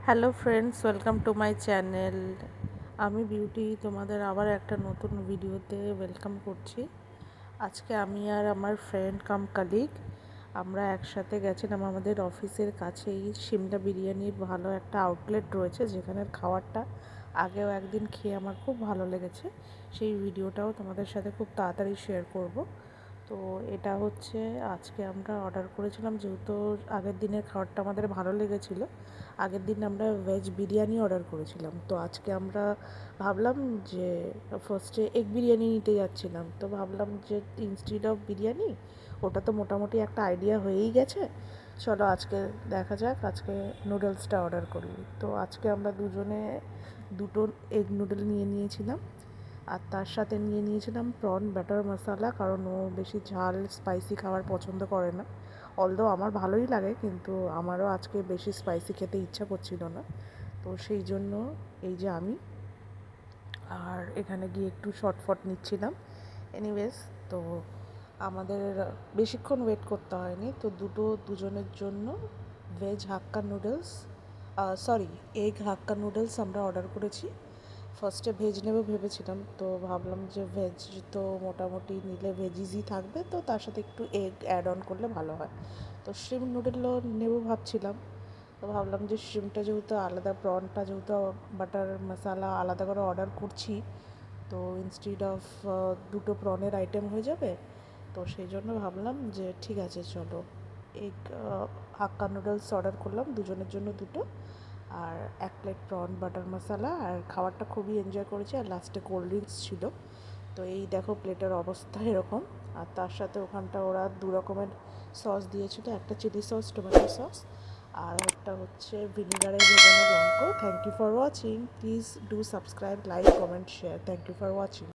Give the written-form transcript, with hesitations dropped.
Hello friends, welcome to my channel. আমি beauty তোমাদের আবার একটা নতুন ভিডিওতে ওয়েলকাম করছি। আজকে আমি আর আমার ফ্রেন্ড কাম কালিগ আমরা একসাথে গেছিলাম আমাদের অফিসের কাছেই সিমলা বিরিয়ানির ভালো একটা আউটলেট রয়েছে, যেখানের খাবারটা আগেও একদিন খেয়ে আমার খুব ভালো লেগেছে। সেই ভিডিওটাও তোমাদের সাথে খুব তাড়াতাড়ি শেয়ার করব। তো এটা হচ্ছে আজকে আমরা অর্ডার করেছিলাম, যেহেতু আগের দিনের খাবারটা আমাদের ভালো লেগেছিল। আগের দিন আমরা ভেজ বিরিয়ানি অর্ডার করেছিলাম, তো আজকে আমরা ভাবলাম যে ফার্স্টে এগ বিরিয়ানি নিতে যাচ্ছিলাম, তো ভাবলাম যে ইনস্টিড অফ বিরিয়ানি ওটা তো মোটামুটি একটা আইডিয়া হয়েই গেছে, চলো আজকে দেখা যাক আজকে নুডলসটা অর্ডার করি। তো আজকে আমরা দুজনে দুটো এগ নুডল নিয়ে নিয়েছিলাম, আর তার সাথে নিয়ে নিয়েছিলাম প্রন বাটার মশলা, কারণ ও বেশি ঝাল স্পাইসি খাবার পছন্দ করে না। অলদো আমার ভালোই লাগে, কিন্তু আমারও আজকে বেশি স্পাইসি খেতে ইচ্ছা করছিল না, তো সেই জন্য এই যে আমি আর এখানে গিয়ে একটু শর্টফট নিচ্ছিলাম। এনিওয়েজ, তো আমাদের বেশিক্ষণ ওয়েট করতে হয়নি, তো দুজনের জন্য veg hakka noodles, sorry egg hakka noodles আমরা অর্ডার করেছি। ফার্স্টে ভেজ নেব ভেবেছিলাম, তো ভাবলাম যে ভেজ তো মোটামুটি নিলে ভেজিসই থাকবে, তো তার সাথে একটু এগ অ্যাড অন করলে ভালো হয়। তো শ্রিম নুডলও নেব ভাবছিলাম, তো ভাবলাম যে শ্রিমটা যেহেতু আলাদা, প্রনটা যেহেতু বাটার মশলা আলাদা করে অর্ডার করছি, তো ইনস্টিড অফ দুটো প্রনের আইটেম হয়ে যাবে। তো সেই জন্য ভাবলাম যে ঠিক আছে চলো এগ হাক্কা নুডলস অর্ডার করলাম দুজনের জন্য দুটো, আর এক প্লেট প্রন বাটার মশলা, আর খাবারটা খুবই এনজয় করেছি, আর লাস্টে কোল্ড ড্রিঙ্কস ছিল। তো এই দেখো প্লেটের অবস্থা এরকম, আর তার সাথে ওখানটা ওরা দু রকমের সস দিয়েছিল, একটা চিলি সস টমেটো সস, আর একটা হচ্ছে ভিনিগারের ভেজানো লঙ্কা। Thank you for watching, please do subscribe, like, comment, share. Thank you for watching.